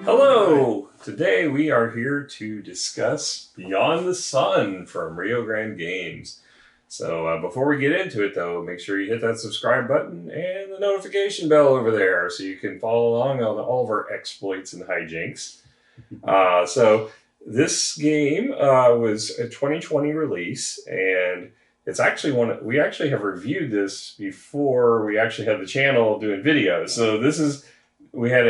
Hello! Today we are here to discuss Beyond the Sun from Rio Grande Games. So before we get into it though, make sure you hit that subscribe button and the notification bell over there so you can follow along on all of our exploits and hijinks. So this game was a 2020 release, and it's actually we actually have reviewed this before we actually had the channel doing videos. So this is, we had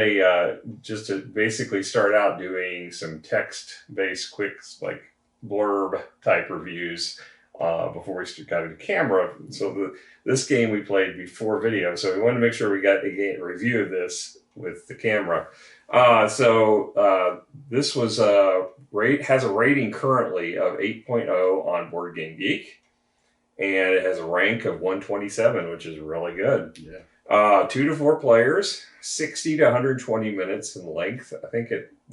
just to basically start out doing some text-based quick, like blurb type reviews before we got into camera. So this game we played before video, so we wanted to make sure we got a review of this with the camera. This was has a rating currently of 8.0 on Board Game Geek, and it has a rank of 127, which is really good. Yeah. 2 to 4 players, 60 to 120 minutes in length. I think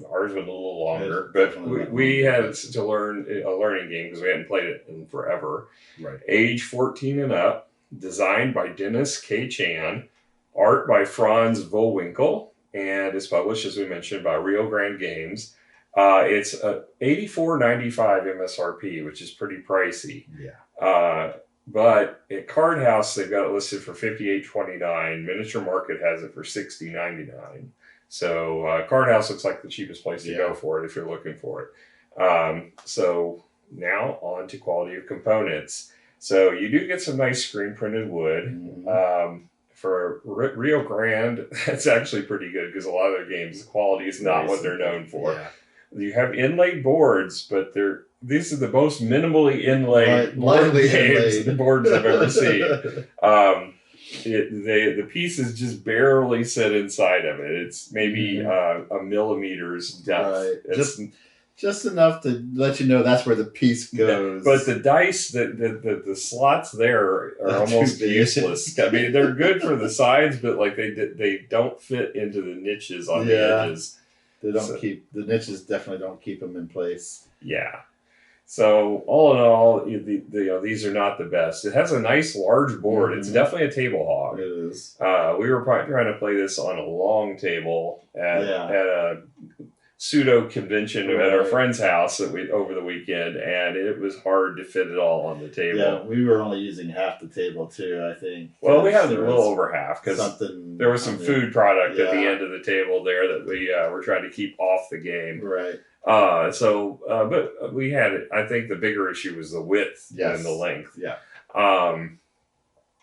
ours was a little longer, but we had to learn a learning game because we hadn't played it in forever. Right. Age 14 and up. Designed by Dennis K. Chan. Art by Franz Vollwinkel. And it's published, as we mentioned, by Rio Grande Games. It's $84.95 MSRP, which is pretty pricey. Yeah. But at Card House, they've got it listed for $58.29. Miniature Market has it for $60.99. So Card House looks like the cheapest place to go for it if you're looking for it. So now on to quality of components. So you do get some nice screen printed wood. Mm-hmm. For Rio Grande, that's actually pretty good because a lot of their games, the quality is not what they're known for. Yeah. You have inlaid boards, but these are the most minimally inlaid boards I've ever seen. The pieces just barely sit inside of it. It's maybe a millimeter's depth. Right. Just enough to let you know that's where the piece goes. But the dice, the slots there are almost useless. I mean, they're good for the sides, but like they don't fit into the niches on the edges. They don't keep the niches. Definitely don't keep them in place. Yeah. So all in all, these are not the best. It has a nice large board. Mm-hmm. It's definitely a table hog. It is. We were probably trying to play this on a long table at a pseudo convention at our friend's house over the weekend, and it was hard to fit it all on the table. Yeah, we were only using half the table too, I think. Well, we had a little over half because there was some food product at the end of the table there that we were trying to keep off the game. Right. But we had it. I think the bigger issue was the width and the length. Yeah.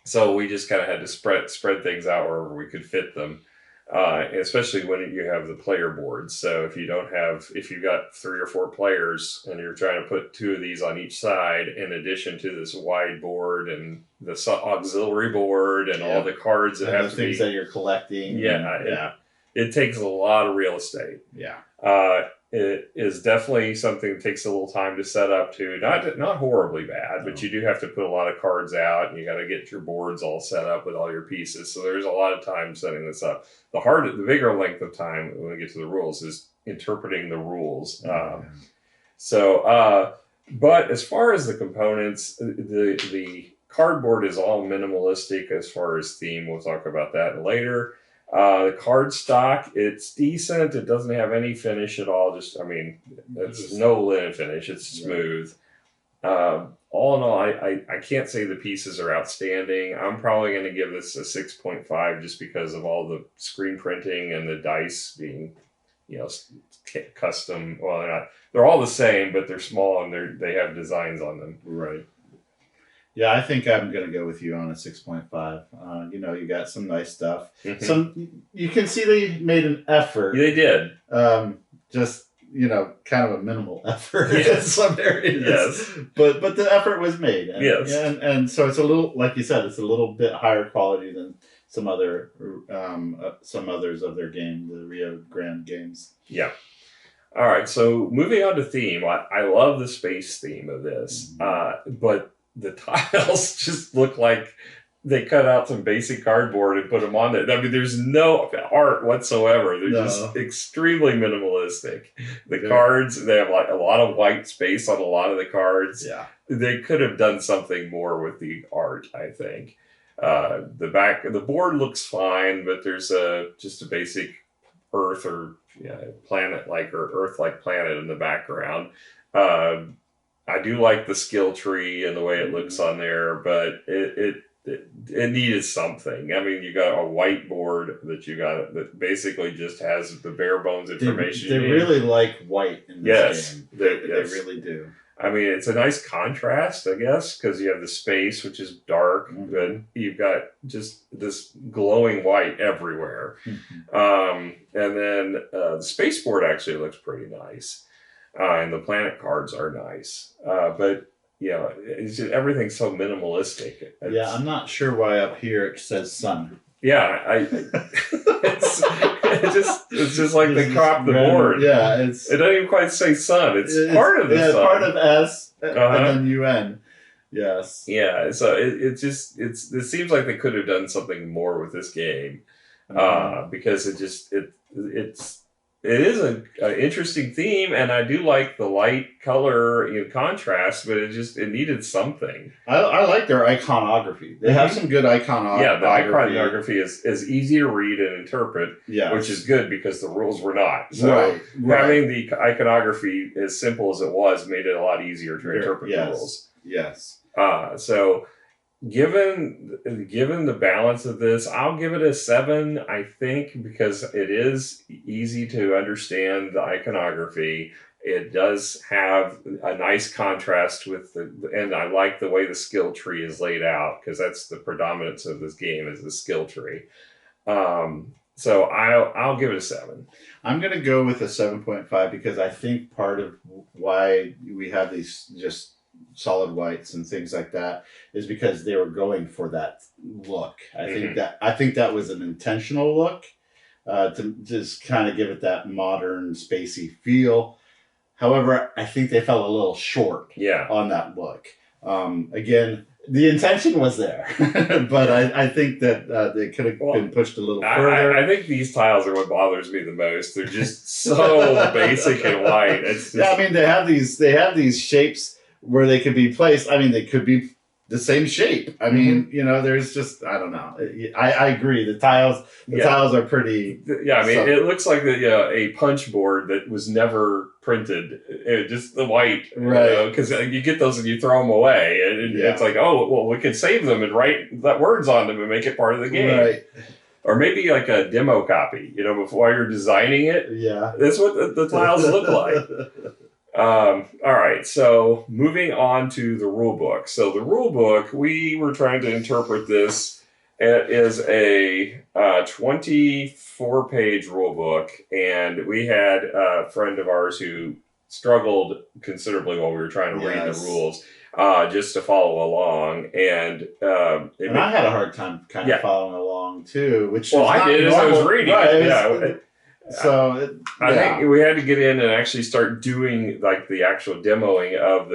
So we just kind of had to spread things out wherever we could fit them. Especially when you have the player boards. So if you've got 3 or 4 players and you're trying to put 2 of these on each side, in addition to this wide board and the auxiliary board and all the cards that have the things that you're collecting. It takes a lot of real estate. Yeah. It is definitely something that takes a little time to set up too. Not horribly bad, but you do have to put a lot of cards out, and you got to get your boards all set up with all your pieces. So there's a lot of time setting this up. The bigger length of time when we get to the rules is interpreting the rules. But as far as the components, the cardboard is all minimalistic as far as theme. We'll talk about that later. The card stock, it's decent. It doesn't have any finish at all. It's no linen finish. It's smooth. All in all, I can't say the pieces are outstanding. I'm probably going to give this a 6.5 just because of all the screen printing and the dice being, custom. Well, they're all the same, but they're small and they have designs on them. Right. Yeah, I think I'm going to go with you on a 6.5. You got some nice stuff. Mm-hmm. You can see they made an effort. They did. Kind of a minimal effort in some areas. Yes. But the effort was made. And so it's a little, like you said, it's a little bit higher quality than some others of their game, the Rio Grande Games. Yeah. All right, so moving on to theme. I love the space theme of this, but the tiles just look like they cut out some basic cardboard and put them on there. I mean, there's no art whatsoever. They're just extremely minimalistic. The cards, they have like a lot of white space on a lot of the cards. Yeah. They could have done something more with the art, I think. The board looks fine, but there's just a basic Earth or planet-like or Earth-like planet in the background. I do like the skill tree and the way it looks on there, but it needed something. I mean, you got a whiteboard that basically just has the bare bones information. They really like white in this game. They really do. I mean, it's a nice contrast, I guess, because you have the space, which is dark, but you've got just this glowing white everywhere. And then the spaceport actually looks pretty nice. And the planet cards are nice. But, it's just, everything's so minimalistic. I'm not sure why up here it says sun. Yeah, it's just like they cropped the board. Yeah, it doesn't even quite say sun. It's part of the sun. Part of S and then UN. Yes. Yeah. So it seems like they could have done something more with this game because it is an interesting theme, and I do like the light color contrast, but it needed something. I like their iconography. They have some good iconography. Yeah, the iconography is easy to read and interpret, which is good because the rules were not. So having the iconography as simple as it was made it a lot easier to interpret the rules. Yes. So given the balance of this, I'll give it a 7, I think, because it is easy to understand the iconography. It does have a nice contrast with and I like the way the skill tree is laid out, because that's the predominance of this game is the skill tree. So I'll give it a 7. I'm going to go with a 7.5 because I think part of why we have these just solid whites and things like that is because they were going for that look. I think that was an intentional look to just kind of give it that modern spacey feel. However, I think they fell a little short on that look. Again, the intention was there, but I think that they could have been pushed a little further. I think these tiles are what bothers me the most. They're just so basic and white. It's just... I mean, they have these shapes where they could be placed. I mean, they could be the same shape. I mean, there's just, I don't know. I agree. The tiles are pretty. Yeah, I mean, it looks like a punch board that was never printed. Just the white, right? Because you get those and you throw them away, and it's like, oh, well, we could save them and write that words on them and make it part of the game, right? Or maybe like a demo copy, before you're designing it. Yeah, that's what the tiles look like. All right, so moving on to the rule book. So the rule book, we were trying to interpret this. It is a 24-page rule book, and we had a friend of ours who struggled considerably while we were trying to read the rules, just to follow along. And I had a hard time kind of following along too, which I did as I was reading it. So I think we had to get in and actually start doing like the actual demoing of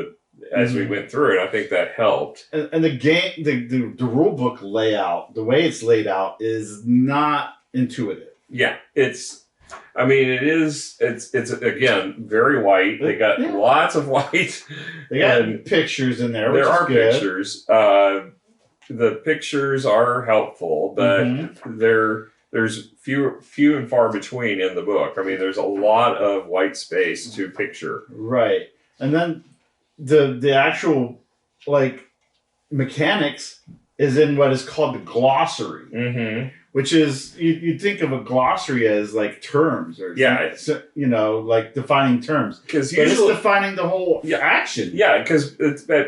as we went through, and I think that helped. And the game, the rule book layout, the way it's laid out is not intuitive. Yeah, it's again very white. They got lots of white. They got pictures in there. There are pictures. The pictures are helpful, but there's few and far between in the book. I mean, there's a lot of white space to picture. Right. And then the actual mechanics is in what is called the glossary, which is you'd think of a glossary as like terms or like defining terms, because it's defining the whole action. Yeah, because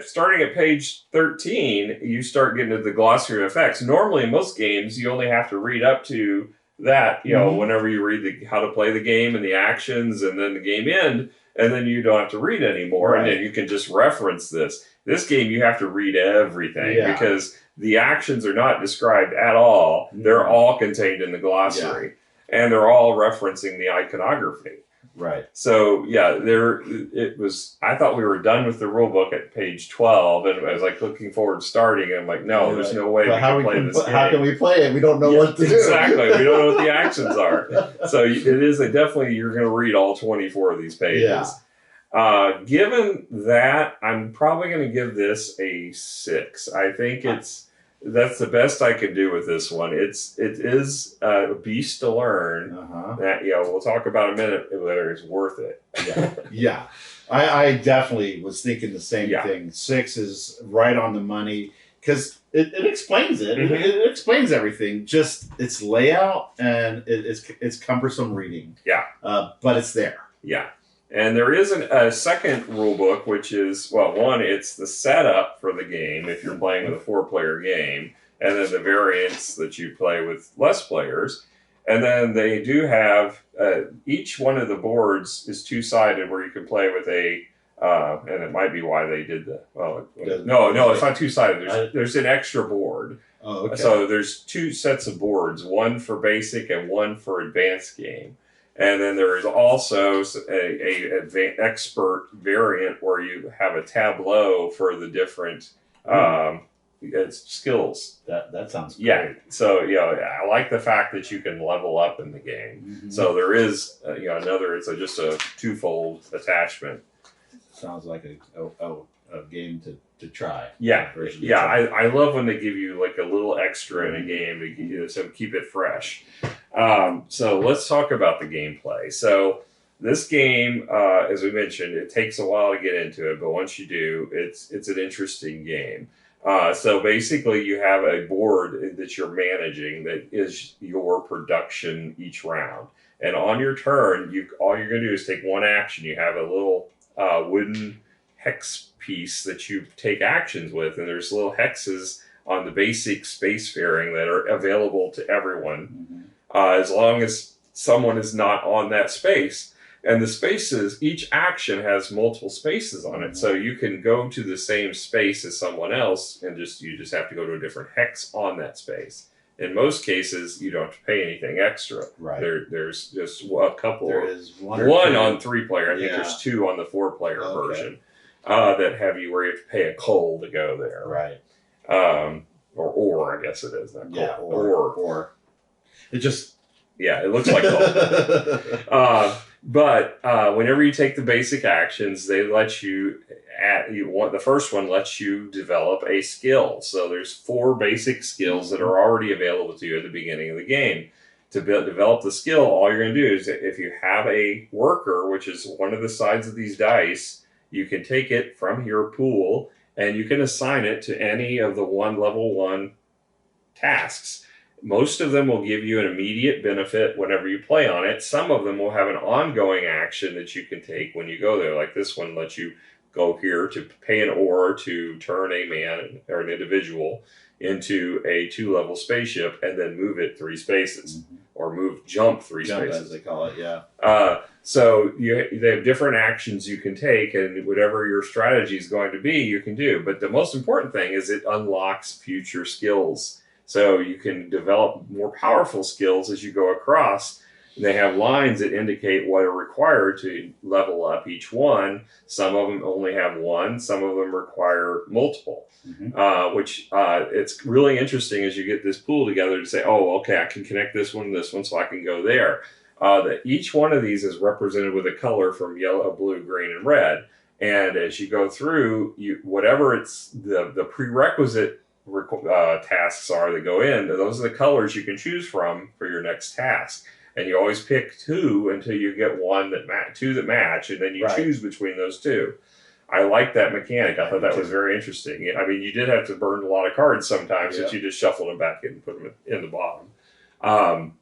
starting at page 13, you start getting into the glossary of effects. Normally, in most games, you only have to read up to that. Whenever you read how to play the game and the actions, and then the game end. And then you don't have to read anymore, and then you can just reference this. This game, you have to read everything because the actions are not described at all. They're all contained in the glossary, and they're all referencing the iconography. Right. So it was. I thought we were done with the rule book at page 12, and I was like looking forward to starting. And I'm like, no, there's no way we can play this game. How can we play it? We don't know what to do. Exactly. We don't know what the actions are. So it is definitely you're going to read all 24 of these pages. Yeah. Given that, I'm probably going to give this a 6. I think That's the best I can do with this one. It is a beast to learn. That we'll talk about in a minute whether it's worth it. Yeah. I definitely was thinking the same thing. 6 is right on the money because it explains it. It explains everything. Just its layout and it's cumbersome reading. Yeah, but it's there. Yeah. And there is a second rule book, which is, one, it's the setup for the game if you're playing with a 4-player game, and then the variants that you play with less players. And then they do have, each one of the boards is 2-sided where you can play with and it might be why they did that. No, it's not 2-sided. There's an extra board. Oh, okay. So there's 2 sets of boards, one for basic and one for advanced game. And then there is also a expert variant where you have a tableau for the different skills. That sounds great. Yeah. So I like the fact that you can level up in the game. So there is another. It's just a 2-fold attachment. Sounds like a game to try. Yeah. I love when they give you like a little extra in a game to keep it fresh. So let's talk about the gameplay. So this game, as we mentioned, it takes a while to get into it, but once you do, it's an interesting game. So basically you have a board that you're managing that is your production each round. And on your turn, all you're going to do is take one action. You have a little wooden hex piece that you take actions with, and there's little hexes on the basic spacefaring that are available to everyone. As long as someone is not on that space. And the spaces, each action has multiple spaces on it. So you can go to the same space as someone else and you just have to go to a different hex on that space. In most cases, you don't have to pay anything extra. Right. There's just a couple. There is one on 3-player. I think there's 2 on the 4-player version that have you where you have to pay a coal to go there. Right. Or I guess it is. Not coal. Yeah. Or. It just... Yeah, it looks like coal. But whenever you take the basic actions, they let you the first one lets you develop a skill. So there's 4 basic skills that are already available to you at the beginning of the game. To develop the skill, all you're going to do is if you have a worker, which is one of the sides of these dice, you can take it from your pool and you can assign it to any of the level 1 tasks. Most of them will give you an immediate benefit whenever you play on it. Some of them will have an ongoing action that you can take when you go there. Like this one lets you go here to pay an ore to turn a man or an individual into a 2-level spaceship and then move it 3 spaces. Or jump 3 spaces. As they call it, yeah. So they have different actions you can take, and whatever your strategy is going to be, you can do. But the most important thing is it unlocks future skills. So you can develop more powerful skills as you go across. And they have lines that indicate what are required to level up each one. Some of them only have 1. Some of them require multiple, which it's really interesting as you get this pool together to say, oh, okay, I can connect this one to this one so I can go there. That each one of these is represented with a color from yellow, blue, green, and red. And as you go through, whatever it's the prerequisite tasks are that go in, those are the colors you can choose from for your next task. And you always pick 2 until you get 2 that match, and then you choose between those 2. I like that mechanic. I thought that was very interesting. I mean, you did have to burn a lot of cards sometimes, but you just shuffled them back in and put them in the bottom.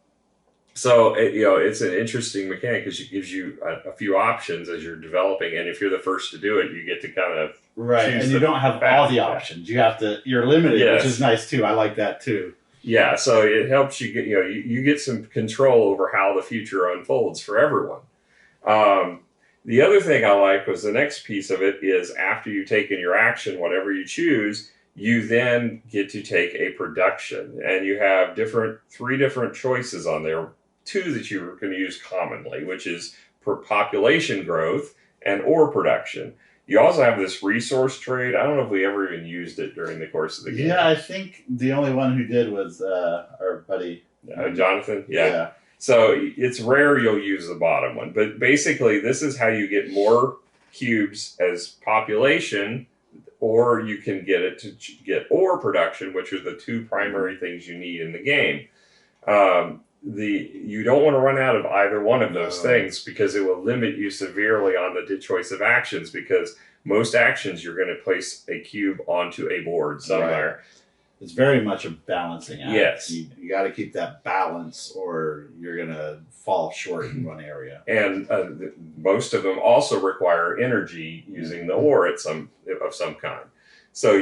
So it's an interesting mechanic because it gives you a few options as you're developing, and if you're the first to do it, you get to kind of choose. And you don't have all the options. You're limited, which is nice too. I like that too. Yeah, so it helps you get you get some control over how the future unfolds for everyone. The other thing I like was the next piece of it is after you've taken your action, whatever you choose, you then get to take a production, and you have 3 different choices on there. 2 that you're going to use commonly, which is population growth and ore production. You also have this resource trade. I don't know if we ever even used it during the course of the game. Yeah, I think the only one who did was our buddy. Jonathan? Yeah. So it's rare you'll use the bottom one. But basically, this is how you get more cubes as population or you can get it to get ore production, which are the two primary things you need in the game. You don't want to run out of either one of those things, because it will limit you severely on the choice of actions, because most actions you're going to place a cube onto a board somewhere. Right. It's very much a balancing act. Yes. You got to keep that balance, or you're going to fall short in one area. And most of them also require energy using the ore of some kind. So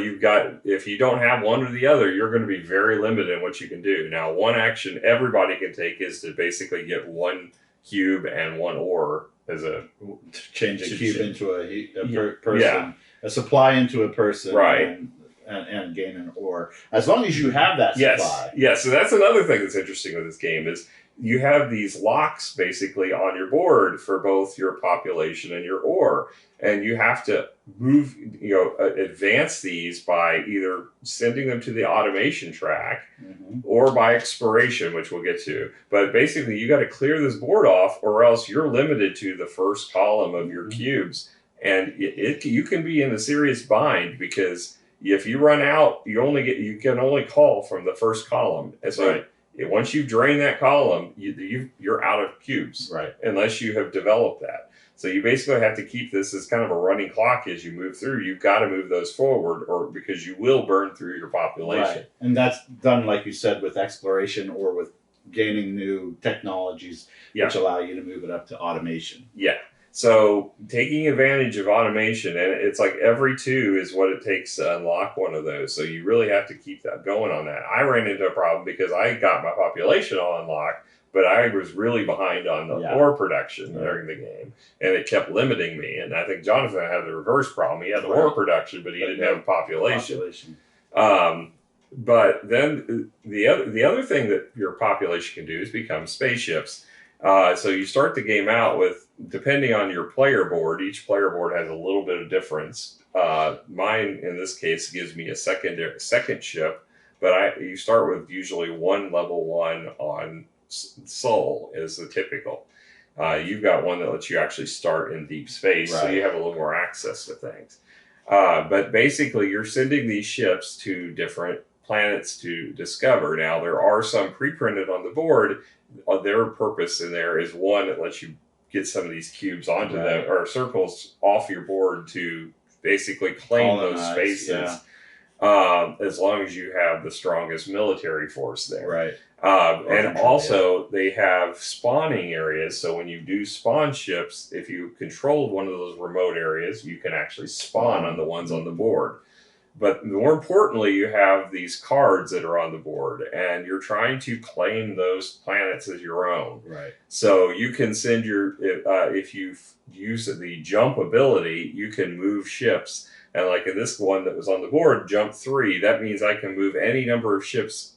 if you don't have one or the other, you're going to be very limited in what you can do. Now, one action everybody can take is to basically get one cube and one ore as change a cube into a person, a supply into a person, right? And gain an ore, as long as you have that supply. Yes. So that's another thing that's interesting with this game is you have these locks basically on your board for both your population and your ore, and you have to move, advance these by either sending them to the automation track or by exploration, which we'll get to. But basically, you got to clear this board off, or else you're limited to the first column of your cubes, and you can be in a serious bind, because if you run out, you can only call from the first column. And so once you've drained that column, you're out of cubes, right? Unless you have developed that. So you basically have to keep this as kind of a running clock as you move through. You've got to move those forward, or because you will burn through your population. Right. And that's done, like you said, with exploration or with gaining new technologies, which allow you to move it up to automation. Yeah. So taking advantage of automation, and it's like every 2 is what it takes to unlock one of those. So you really have to keep that going on that. I ran into a problem because I got my population all unlocked, but I was really behind on the ore production during the game, and it kept limiting me. And I think Jonathan had the reverse problem. He had the ore production, but he didn't have population. But then the other thing that your population can do is become spaceships. So you start the game out with, depending on your player board, each player board has a little bit of difference. Mine, in this case, gives me a second ship, but you start with usually one level 1 on Sol is the typical. You've got one that lets you actually start in deep space, so you have a little more access to things. But basically, you're sending these ships to different planets to discover. Now, there are some pre-printed on the board. Their purpose in there is one that lets you get some of these cubes onto them, or circles off your board, to basically claim those spaces. As long as you have the strongest military force there. Right. And also, they have spawning areas. So when you do spawn ships, if you controlled one of those remote areas, you can actually spawn on the ones on the board. But more importantly, you have these cards that are on the board, and you're trying to claim those planets as your own. Right. So you can send if you use the jump ability, you can move ships. And like in this one that was on the board, jump 3, that means I can move any number of ships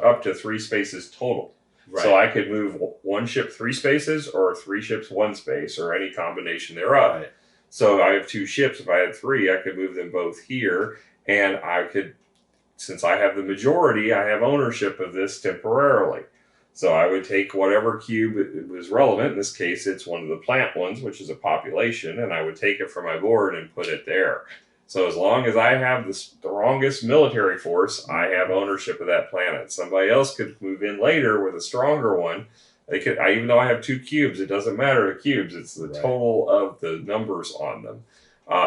up to 3 spaces total. Right. So I could move 1 ship 3 spaces, or 3 ships 1 space, or any combination thereof. Right. So I have 2 ships. If I had 3, I could move them both here. And I could, since I have the majority, I have ownership of this temporarily. So I would take whatever cube was relevant. In this case, it's one of the plant ones, which is a population, and I would take it from my board and put it there. So as long as I have the strongest military force, I have ownership of that planet. Somebody else could move in later with a stronger one. Even though I have 2 cubes, it doesn't matter the cubes. It's the total of the numbers on them.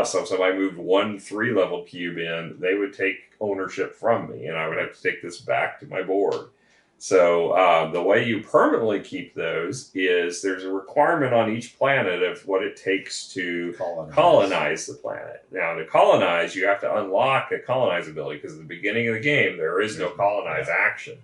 So if somebody moved 1 3-level cube in, they would take ownership from me, and I would have to take this back to my board. So the way you permanently keep those is there's a requirement on each planet of what it takes to colonize the planet. Now, to colonize, you have to unlock a colonize ability, because at the beginning of the game, there is no colonize action.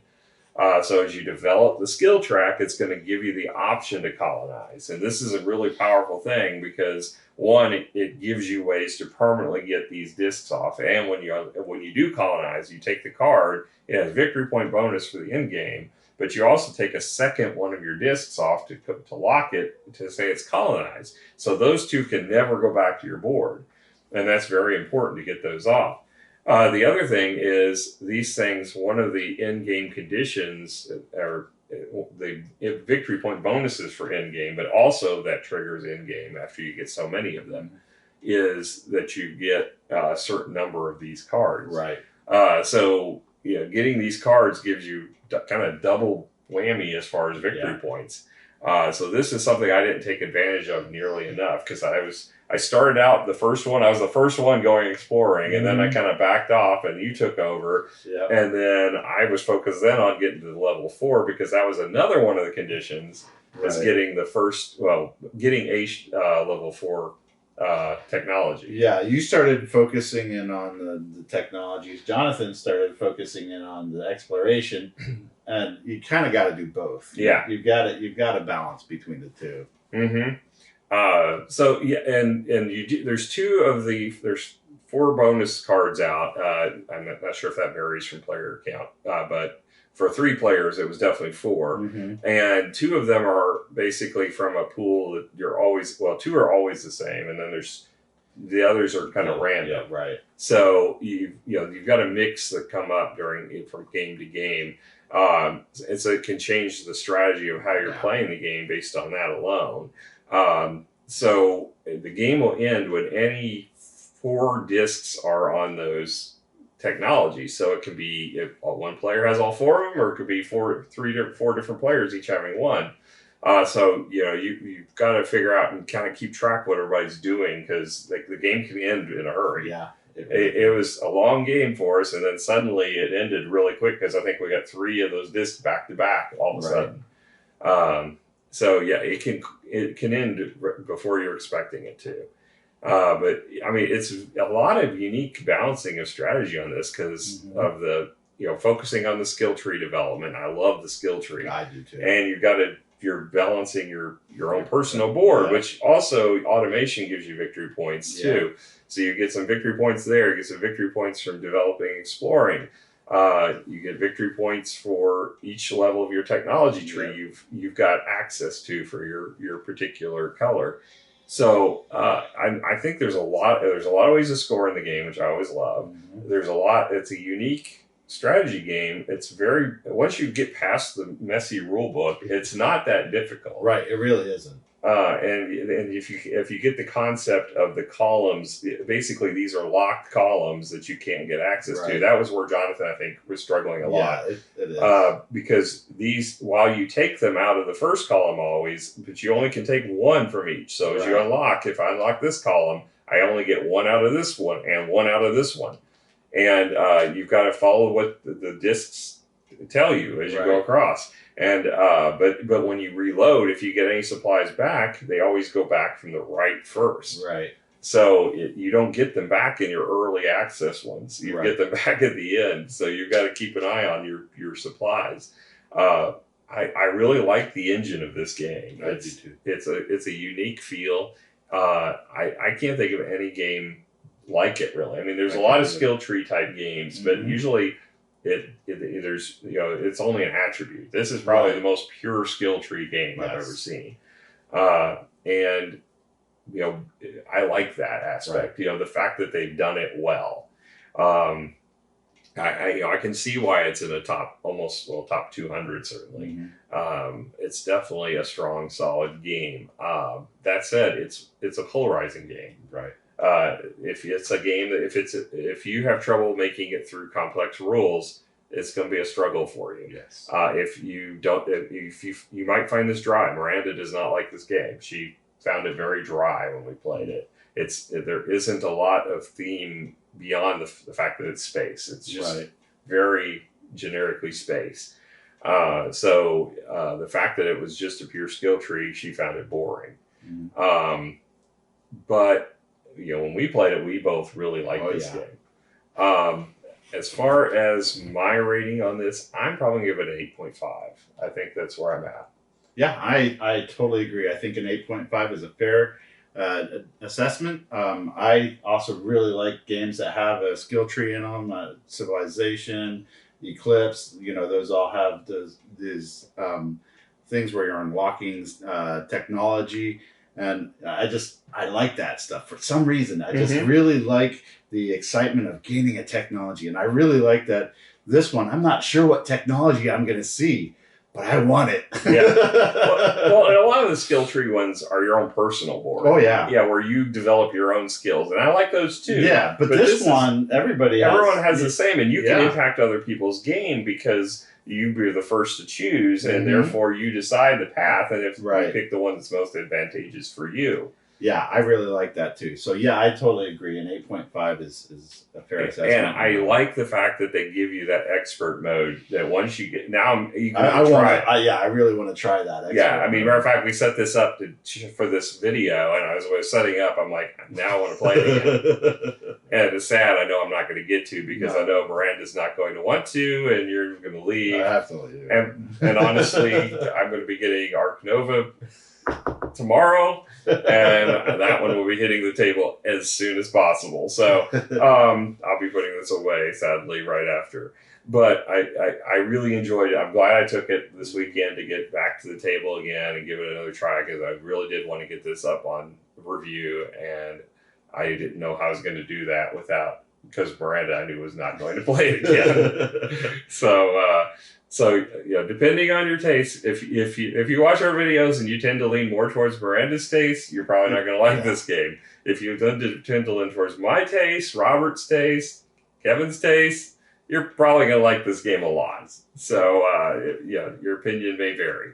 So as you develop the skill track, it's going to give you the option to colonize. And this is a really powerful thing, because one, it gives you ways to permanently get these discs off. And when you do colonize, you take the card. It has victory point bonus for the end game, but you also take a second one of your discs off to lock it to say it's colonized. So those 2 can never go back to your board. And that's very important to get those off. The other thing is these things, one of the in-game conditions are the victory point bonuses for in-game, but also that triggers in-game after you get so many of them, is that you get a certain number of these cards. Right. So getting these cards gives you kind of double whammy as far as victory points. So this is something I didn't take advantage of nearly enough because I started out the first one. I was the first one going exploring, and then I kind of backed off, and you took over. Yep. And then I was focused then on getting to level 4 because that was another one of the conditions is getting getting a level 4 technology. Yeah, you started focusing in on the technologies. Jonathan started focusing in on the exploration, and you kind of got to do both. Yeah, you've got to balance between the two. Mm-hmm. So yeah, and there's there's 4 bonus cards out. I'm not sure if that varies from player count, but for 3 players, it was definitely 4, and 2 of them are basically from a pool that 2 are always the same, and then the others are kind of random. Yeah, right. So you've got a mix that come up from game to game. And so it can change the strategy of how you're playing the game based on that alone. So the game will end when any 4 discs are on those technologies. So it can be if one player has all 4 of them, or it could be 4 different players each having one. So you've got to figure out and kind of keep track of what everybody's doing because the game can end in a hurry. Yeah. It was a long game for us, and then suddenly it ended really quick because I think we got 3 of those discs back to back all of a sudden. So yeah, it can end before you're expecting it to. But I mean, it's a lot of unique balancing of strategy on this because of the focusing on the skill tree development. I love the skill tree. I do too. And you're balancing your own personal board, which also automation gives you victory points too. So you get some victory points there. You get some victory points from developing, exploring. You get victory points for each level of your technology tree you've got access to for your particular color. So I think there's a lot of ways to score in the game, which I always love. There's a lot. It's a unique strategy game. It's once you get past the messy rule book, it's not that difficult. Right, it really isn't. And if you get the concept of the columns, basically these are locked columns that you can't get access to. That was where Jonathan, I think, was struggling a lot. Yeah, it is. Because these, while you take them out of the first column always, but you only can take 1 from each. So as you unlock, if I unlock this column, I only get 1 out of this one and 1 out of this one. And you've got to follow what the discs tell you as you go across. And but when you reload, if you get any supplies back, they always go back from the right first. Right. So you don't get them back in your early access ones. You get them back at the end. So you've got to keep an eye on your supplies. I really like the engine of this game. I do too. It's a unique feel. I can't think of any game like it really. I mean, there's a lot of skill tree type games, but usually there's it's only an attribute. This is probably the most pure skill tree game I've ever seen, and I like that aspect. The fact that they've done it well. I can see why it's in the top 200 certainly. It's definitely a strong, solid game. That said, it's a polarizing game. Right. If it's a game that if you have trouble making it through complex rules, it's going to be a struggle for you. Yes. If you might find this dry. Miranda does not like this game. She found it very dry when we played it. There isn't a lot of theme beyond the fact that it's space. It's just very generically space. So the fact that it was just a pure skill tree, she found it boring. But when we played it, we both really liked this game. As far as my rating on this, I'm probably going to give it an 8.5. I think that's where I'm at. Yeah, I totally agree. I think an 8.5 is a fair assessment. I also really like games that have a skill tree in them. Civilization, Eclipse, those all have these things where you're unlocking technology. And I like that stuff for some reason. I just really like the excitement of gaining a technology. And I really like that this one, I'm not sure what technology I'm going to see, but I want it. Yeah. Well, and a lot of the skill tree ones are your own personal board. Oh, yeah. Yeah, where you develop your own skills. And I like those too. Yeah, but this one, everyone has the same. And you can impact other people's game because you were the first to choose, and therefore you decide the path. And if you pick the one that's most advantageous for you. Yeah, I really like that too. So yeah, I totally agree. And 8.5 is a fair assessment. And I like the fact that they give you that expert mode. That once you get you can I really want to try that. Yeah, I mean, matter of fact, we set this up for this video, and as I was setting up, I'm like, now I want to play it again. And it's sad. I know I'm not going to get to because I know Miranda's not going to want to, and you're going to leave. I have to leave. And honestly, I'm going to be getting Arc Nova tomorrow, and that one will be hitting the table as soon as possible. So I'll be putting this away, sadly, right after. But I really enjoyed it. I'm glad I took it this weekend to get back to the table again and give it another try because I really did want to get this up on review, and I didn't know how I was going to do that because Miranda I knew was not going to play it again. So depending on your taste, if you watch our videos and you tend to lean more towards Miranda's taste, you're probably not going to like this game. If you tend to lean towards my taste, Robert's taste, Kevin's taste, you're probably going to like this game a lot. So your opinion may vary.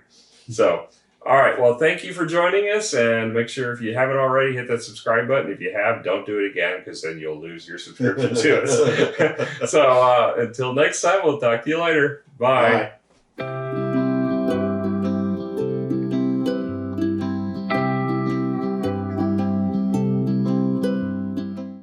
So all right, well, thank you for joining us, and make sure if you haven't already, hit that subscribe button. If you have, don't do it again because then you'll lose your subscription to us. So until next time, we'll talk to you later. Bye.